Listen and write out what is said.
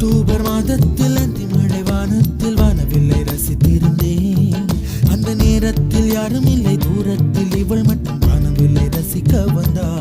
October மாதத்தில் அந்தி மழை வானத்தில் வானவில்லை ரசித்திருந்தேன். அந்த நேரத்தில் யாரும் இல்லை தூரத்தில், இவள் மட்டும் வானவில்லை ரசிக்க வந்தாள்.